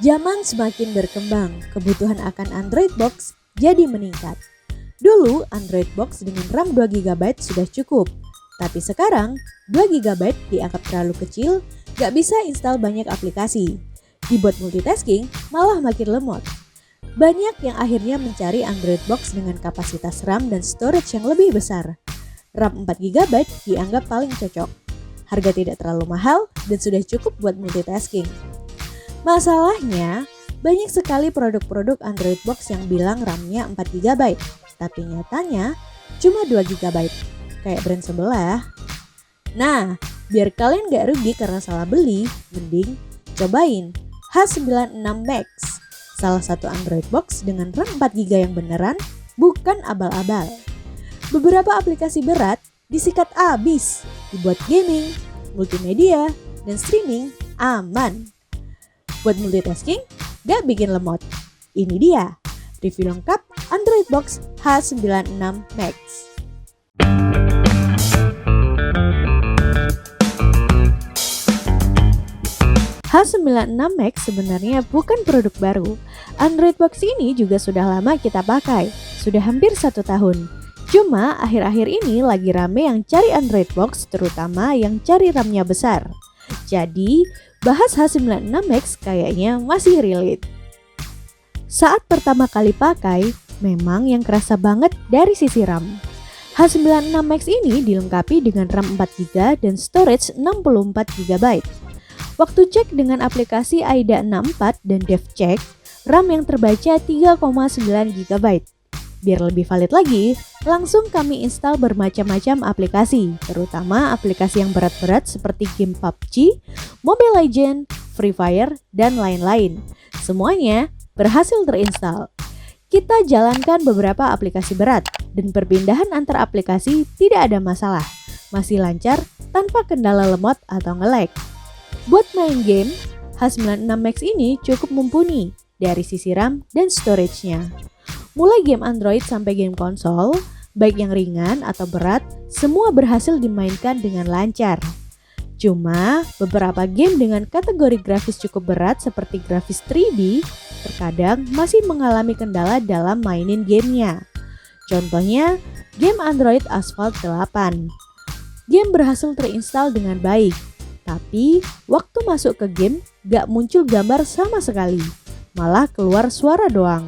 Zaman semakin berkembang, kebutuhan akan Android Box jadi meningkat. Dulu Android Box dengan RAM 2 GB sudah cukup, tapi sekarang 2 GB dianggap terlalu kecil, gak bisa install banyak aplikasi. Dibuat multitasking malah makin lemot. Banyak yang akhirnya mencari Android Box dengan kapasitas RAM dan storage yang lebih besar. RAM 4 GB dianggap paling cocok. Harga tidak terlalu mahal dan sudah cukup buat multitasking. Masalahnya, banyak sekali produk-produk Android Box yang bilang RAM-nya 4 GB, tapi nyatanya cuma 2 GB, kayak brand sebelah. Nah, biar kalian gak rugi karena salah beli, mending cobain H96 Max, salah satu Android Box dengan RAM 4 GB yang beneran, bukan abal-abal. Beberapa aplikasi berat disikat abis, dibuat gaming, multimedia, dan streaming aman. Buat multitasking, gak bikin lemot. Ini dia, review lengkap Android Box H96 Max. H96 Max sebenarnya bukan produk baru. Android Box ini juga sudah lama kita pakai, sudah hampir 1 tahun. Cuma akhir-akhir ini lagi rame yang cari Android Box, terutama yang cari RAM-nya besar. Jadi, bahas H96 Max kayaknya masih relate. Saat pertama kali pakai, memang yang kerasa banget dari sisi RAM. H96 Max ini dilengkapi dengan RAM 4 GB dan storage 64 GB. Waktu cek dengan aplikasi AIDA 64 dan DevCheck, RAM yang terbaca 3,9 GB. Biar lebih valid lagi, langsung kami install bermacam-macam aplikasi, terutama aplikasi yang berat-berat seperti game PUBG, Mobile Legends, Free Fire, dan lain-lain. Semuanya berhasil terinstall. Kita jalankan beberapa aplikasi berat, dan perpindahan antar aplikasi tidak ada masalah. Masih lancar tanpa kendala lemot atau nge-lag. Buat main game, H96 Max ini cukup mumpuni dari sisi RAM dan storage-nya. Mulai game Android sampai game konsol, baik yang ringan atau berat, semua berhasil dimainkan dengan lancar. Cuma, beberapa game dengan kategori grafis cukup berat seperti grafis 3D, terkadang masih mengalami kendala dalam mainin gamenya. Contohnya, game Android Asphalt 8. Game berhasil terinstall dengan baik, tapi waktu masuk ke game gak muncul gambar sama sekali, malah keluar suara doang.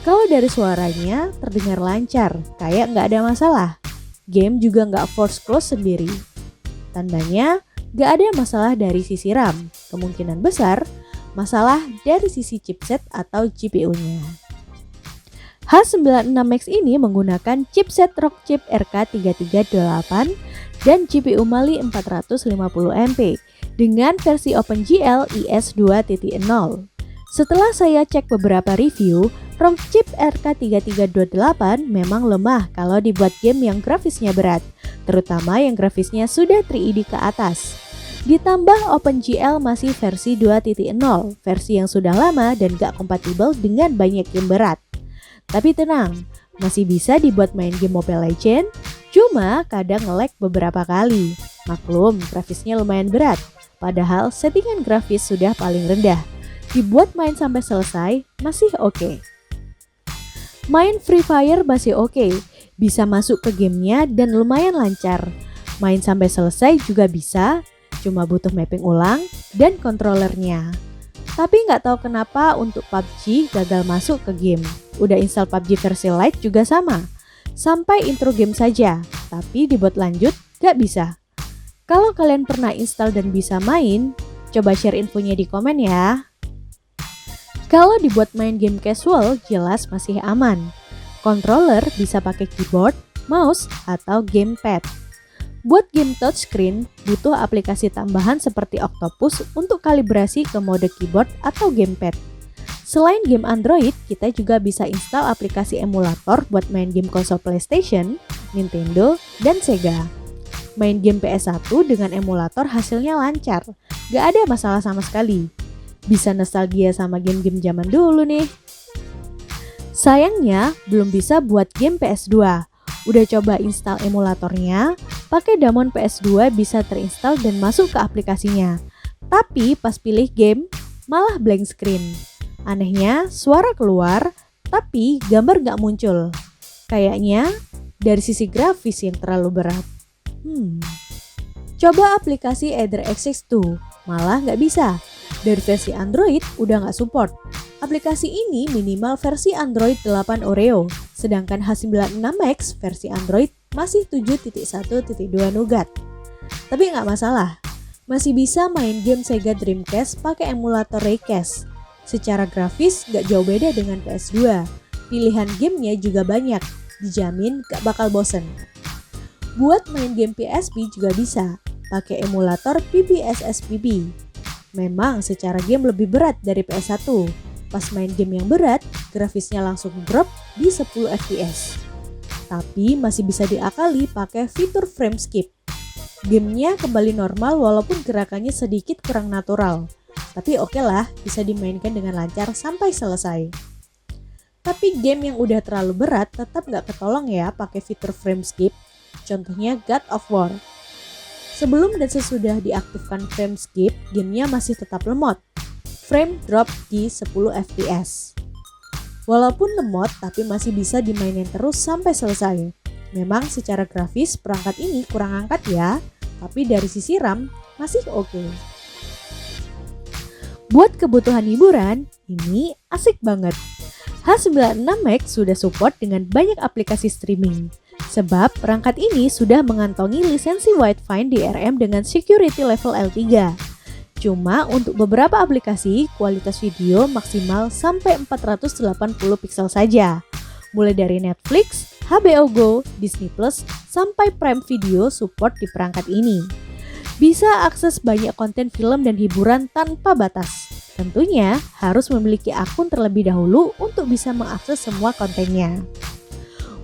Kalau dari suaranya terdengar lancar, kayak nggak ada masalah. Game juga nggak force close sendiri. Tandanya nggak ada masalah dari sisi RAM. Kemungkinan besar masalah dari sisi chipset atau GPU-nya. H96 Max ini menggunakan chipset Rockchip RK338 dan GPU Mali 450MP dengan versi OpenGL IS 2.0. Setelah saya cek beberapa review, Rockchip RK3328 memang lemah kalau dibuat game yang grafisnya berat, terutama yang grafisnya sudah 3D ke atas. Ditambah OpenGL masih versi 2.0, versi yang sudah lama dan gak kompatibel dengan banyak game berat. Tapi tenang, masih bisa dibuat main game Mobile Legends, cuma kadang nge-lag beberapa kali. Maklum, grafisnya lumayan berat, padahal settingan grafis sudah paling rendah. Dibuat main sampai selesai masih oke. Main Free Fire masih oke, bisa masuk ke gamenya dan lumayan lancar. Main sampai selesai juga bisa, cuma butuh mapping ulang dan kontrolernya. Tapi nggak tahu kenapa untuk PUBG gagal masuk ke game. Udah install PUBG versi Lite juga sama. Sampai intro game saja, tapi dibuat lanjut nggak bisa. Kalau kalian pernah install dan bisa main, coba share infonya di komen ya. Kalau dibuat main game casual, jelas masih aman. Controller bisa pakai keyboard, mouse, atau gamepad. Buat game touchscreen, butuh aplikasi tambahan seperti Octopus untuk kalibrasi ke mode keyboard atau gamepad. Selain game Android, kita juga bisa install aplikasi emulator buat main game konsol PlayStation, Nintendo, dan Sega. Main game PS1 dengan emulator hasilnya lancar, gak ada masalah sama sekali. Bisa nostalgia sama game-game zaman dulu nih. Sayangnya belum bisa buat game PS2. Udah coba install emulatornya, pakai Damon PS2 bisa terinstall dan masuk ke aplikasinya. Tapi pas pilih game, malah blank screen. Anehnya, suara keluar, tapi gambar nggak muncul. Kayaknya dari sisi grafis yang terlalu berat. Coba aplikasi EtherXX2, malah nggak bisa. Dari versi Android udah nggak support. Aplikasi ini minimal versi Android 8 Oreo, sedangkan H96 Max versi Android masih 7.1.2 Nougat. Tapi nggak masalah, masih bisa main game Sega Dreamcast pakai emulator Raycast. Secara grafis nggak jauh beda dengan PS2. Pilihan gamenya juga banyak, dijamin gak bakal bosen. Buat main game PSP juga bisa, pakai emulator PBSSPB. Memang secara game lebih berat dari PS1. Pas main game yang berat, grafisnya langsung drop di 10 fps. Tapi masih bisa diakali pakai fitur frame skip. Gamenya kembali normal walaupun gerakannya sedikit kurang natural. Tapi oke lah, bisa dimainkan dengan lancar sampai selesai. Tapi game yang udah terlalu berat tetap nggak ketolong ya pakai fitur frame skip. Contohnya God of War. Sebelum dan sesudah diaktifkan frame skip, gamenya masih tetap lemot. Frame drop di 10 fps. Walaupun lemot, tapi masih bisa dimainin terus sampai selesai. Memang secara grafis perangkat ini kurang angkat ya, tapi dari sisi RAM masih oke. Buat kebutuhan hiburan, ini asik banget. H96 Max sudah support dengan banyak aplikasi streaming. Sebab perangkat ini sudah mengantongi lisensi Widevine DRM dengan security level L3. Cuma untuk beberapa aplikasi, kualitas video maksimal sampai 480 pixel saja. Mulai dari Netflix, HBO Go, Disney Plus, sampai Prime Video support di perangkat ini. Bisa akses banyak konten film dan hiburan tanpa batas. Tentunya harus memiliki akun terlebih dahulu untuk bisa mengakses semua kontennya.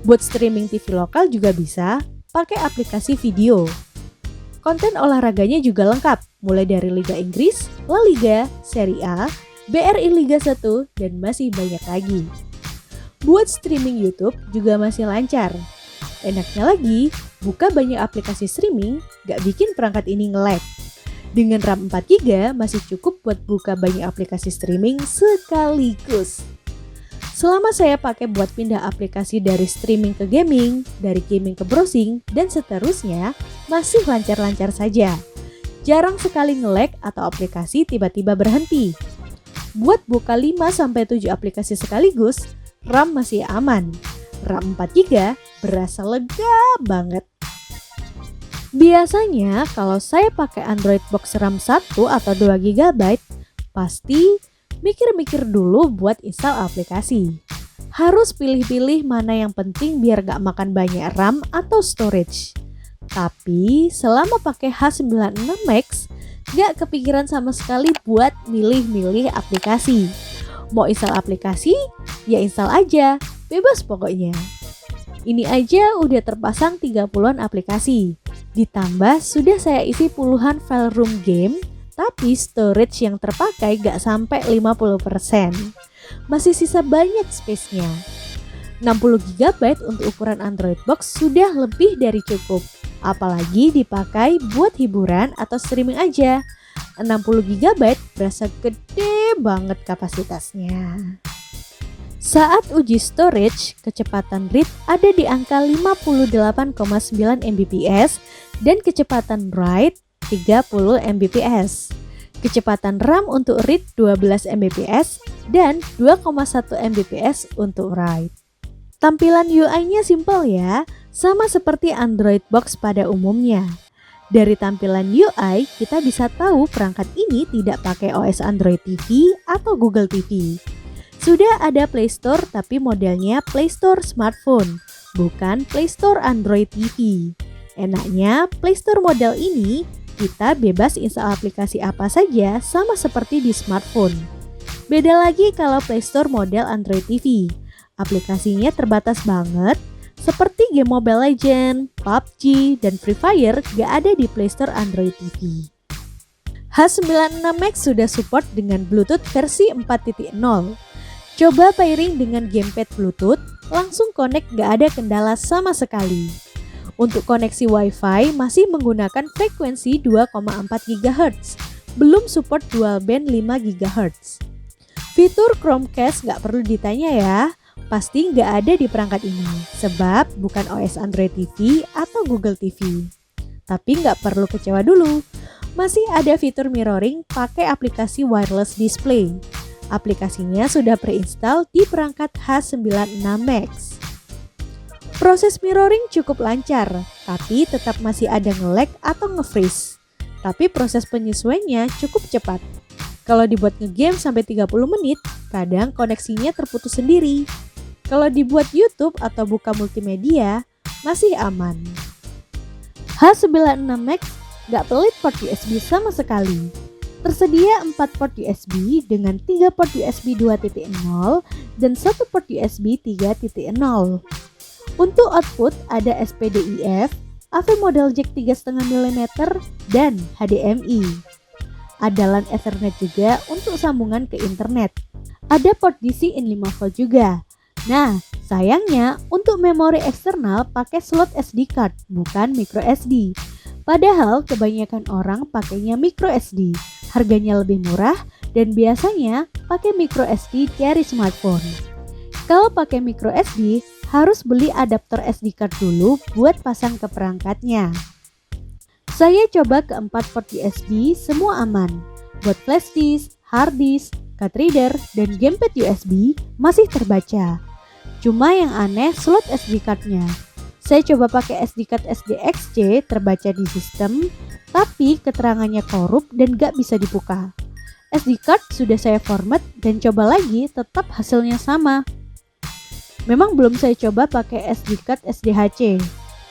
Buat streaming TV lokal juga bisa pakai aplikasi video. Konten olahraganya juga lengkap, mulai dari Liga Inggris, La Liga, Serie A, BRI Liga 1, dan masih banyak lagi. Buat streaming YouTube juga masih lancar. Enaknya lagi, buka banyak aplikasi streaming, gak bikin perangkat ini nge-lag. Dengan RAM 4GB masih cukup buat buka banyak aplikasi streaming sekaligus. Selama saya pakai buat pindah aplikasi dari streaming ke gaming, dari gaming ke browsing, dan seterusnya, masih lancar-lancar saja. Jarang sekali nge-lag atau aplikasi tiba-tiba berhenti. Buat buka 5-7 aplikasi sekaligus, RAM masih aman. RAM 4GB berasa lega banget. Biasanya kalau saya pakai Android Box RAM 1 atau 2GB, pasti mikir-mikir dulu buat install aplikasi. Harus pilih-pilih mana yang penting biar gak makan banyak RAM atau storage. Tapi selama pakai H96 Max, gak kepikiran sama sekali buat milih-milih aplikasi. Mau install aplikasi, ya install aja, bebas pokoknya. Ini aja udah terpasang 30-an aplikasi. Ditambah sudah saya isi puluhan file room game, tapi storage yang terpakai gak sampai 50%. Masih sisa banyak space-nya. 60GB untuk ukuran Android Box sudah lebih dari cukup. Apalagi dipakai buat hiburan atau streaming aja. 60GB berasa gede banget kapasitasnya. Saat uji storage, kecepatan read ada di angka 58,9 Mbps dan kecepatan write 30 Mbps. Kecepatan RAM untuk read 12 Mbps dan 2,1 Mbps untuk write. Tampilan UI-nya simpel ya, sama seperti Android Box pada umumnya. Dari tampilan UI, kita bisa tahu perangkat ini tidak pakai OS Android TV atau Google TV. Sudah ada Play Store tapi modelnya Play Store smartphone, bukan Play Store Android TV. Enaknya Play Store model ini kita bebas install aplikasi apa saja sama seperti di smartphone. Beda lagi kalau Play Store model Android TV. Aplikasinya terbatas banget, seperti game Mobile Legends, PUBG, dan Free Fire gak ada di Play Store Android TV. H96 Max sudah support dengan Bluetooth versi 4.0. Coba pairing dengan gamepad Bluetooth, langsung connect gak ada kendala sama sekali. Untuk koneksi Wi-Fi masih menggunakan frekuensi 2,4 GHz. belum support dual band 5 GHz. Fitur Chromecast nggak perlu ditanya ya, pasti nggak ada di perangkat ini, sebab bukan OS Android TV atau Google TV. Tapi nggak perlu kecewa dulu, masih ada fitur mirroring pakai aplikasi wireless display. Aplikasinya sudah pre-install di perangkat H96 Max. Proses mirroring cukup lancar, tapi tetap masih ada nge-lag atau nge-freeze. Tapi proses penyesuaiannya cukup cepat. Kalau dibuat nge-game sampai 30 menit, kadang koneksinya terputus sendiri. Kalau dibuat YouTube atau buka multimedia, masih aman. H96 Max gak pelit port USB sama sekali. Tersedia 4 port USB dengan 3 port USB 2.0 dan 1 port USB 3.0. Untuk output ada SPDIF, AV model jack 3,5 mm, dan HDMI. Ada LAN Ethernet juga untuk sambungan ke internet. Ada port DC in 5V juga. Nah, sayangnya untuk memori eksternal pakai slot SD card, bukan micro SD. Padahal kebanyakan orang pakainya micro SD. Harganya lebih murah dan biasanya pakai micro SD dari smartphone. Kalau pakai micro SD, harus beli adaptor SD card dulu buat pasang ke perangkatnya. Saya coba ke 4 port USB, semua aman. Buat flash disk, hard disk, card reader, dan gamepad USB masih terbaca. Cuma yang aneh slot SD cardnya. Saya coba pakai SD card SDXC terbaca di sistem, tapi keterangannya korup dan gak bisa dibuka. SD card sudah saya format dan coba lagi, tetap hasilnya sama. Memang belum saya coba pakai SD card SDHC.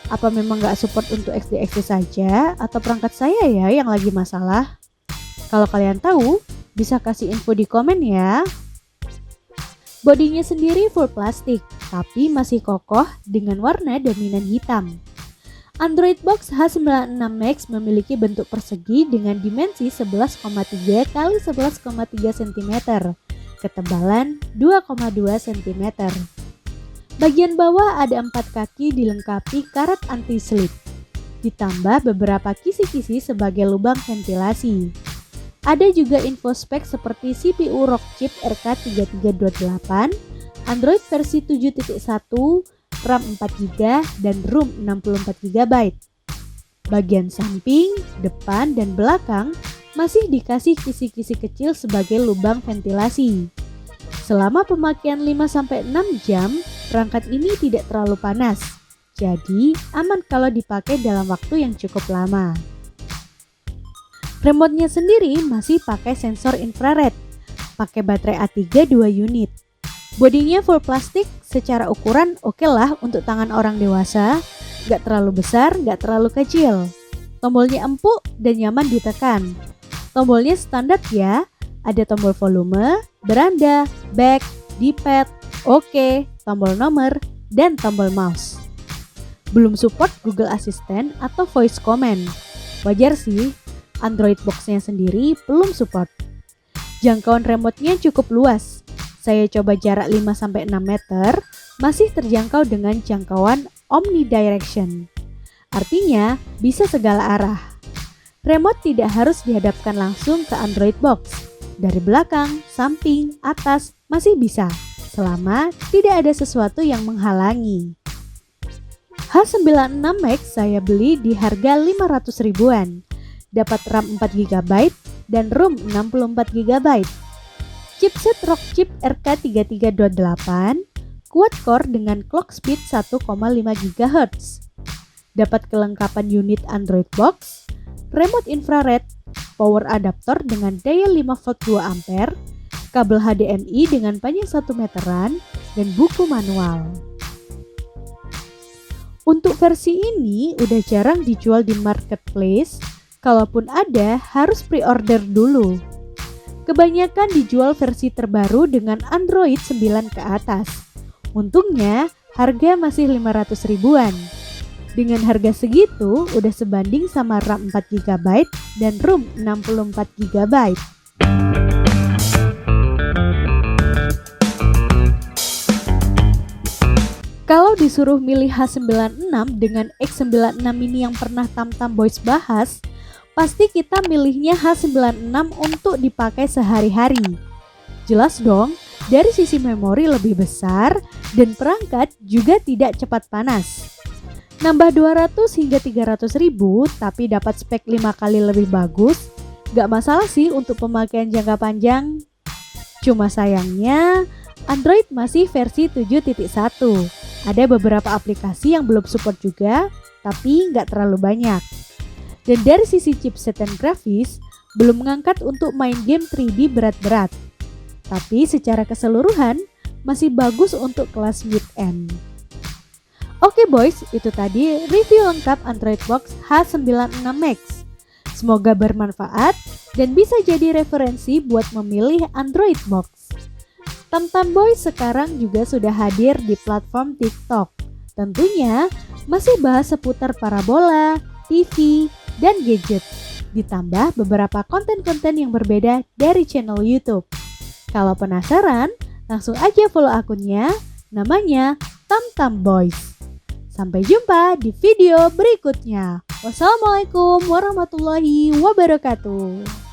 Apa memang gak support untuk SDXC saja atau perangkat saya ya yang lagi masalah? Kalau kalian tahu, bisa kasih info di komen ya. Bodinya sendiri full plastik, tapi masih kokoh dengan warna dominan hitam. Android Box H96 Max memiliki bentuk persegi dengan dimensi 11,3 x 11,3 cm, ketebalan 2,2 cm. Bagian bawah ada 4 kaki dilengkapi karet anti-slip, ditambah beberapa kisi-kisi sebagai lubang ventilasi. Ada juga info spek seperti CPU Rockchip RK3328, Android versi 7.1, RAM 4GB, dan ROM 64GB. Bagian samping, depan, dan belakang masih dikasih kisi-kisi kecil sebagai lubang ventilasi. Selama pemakaian 5-6 jam, perangkat ini tidak terlalu panas, jadi aman kalau dipakai dalam waktu yang cukup lama. Remote-nya sendiri masih pakai sensor infrared, pakai baterai A3 2 unit. Bodinya full plastik, secara ukuran oke lah untuk tangan orang dewasa, gak terlalu besar, gak terlalu kecil. Tombolnya empuk dan nyaman ditekan. Tombolnya standar ya, ada tombol volume, beranda, back, D-pad, OK, tombol nomor, dan tombol mouse. Belum support Google Assistant atau voice command. Wajar sih, Android Box-nya sendiri belum support. Jangkauan remote-nya cukup luas. Saya coba jarak 5-6 meter, masih terjangkau dengan jangkauan omnidirection. Artinya, bisa segala arah. Remote tidak harus dihadapkan langsung ke Android Box. Dari belakang, samping, atas, masih bisa, selama tidak ada sesuatu yang menghalangi. H96 Max saya beli di harga 500 ribuan. Dapat RAM 4GB dan ROM 64GB. Chipset Rockchip RK3328, quad core dengan clock speed 1,5 GHz. Dapat kelengkapan unit Android Box, remote infrared, power adaptor dengan daya 5V 2A, kabel HDMI dengan panjang 1 meteran, dan buku manual. Untuk versi ini udah jarang dijual di marketplace. Kalaupun ada, harus pre-order dulu. Kebanyakan dijual versi terbaru dengan Android 9 ke atas. Untungnya, harga masih 500 ribuan. Dengan harga segitu, udah sebanding sama RAM 4GB dan ROM 64GB. Kalau disuruh milih H96 dengan X96 ini yang pernah Tamtam Boys bahas, pasti kita milihnya H96 untuk dipakai sehari-hari. Jelas dong, dari sisi memori lebih besar dan perangkat juga tidak cepat panas. Nambah 200 hingga 300 ribu tapi dapat spek 5 kali lebih bagus, gak masalah sih untuk pemakaian jangka panjang. Cuma sayangnya Android masih versi 7.1. Ada beberapa aplikasi yang belum support juga, tapi gak terlalu banyak. Dan dari sisi chipset dan grafis, belum mengangkat untuk main game 3D berat-berat. Tapi secara keseluruhan, masih bagus untuk kelas mid-end. Oke boys, itu tadi review lengkap Android Box H96 Max. Semoga bermanfaat dan bisa jadi referensi buat memilih Android Box. Tamtam Boys sekarang juga sudah hadir di platform TikTok. Tentunya masih bahas seputar parabola, TV, dan gadget. Ditambah beberapa konten-konten yang berbeda dari channel YouTube. Kalau penasaran, langsung aja follow akunnya, namanya Tamtam Boys. Sampai jumpa di video berikutnya. Wassalamualaikum warahmatullahi wabarakatuh.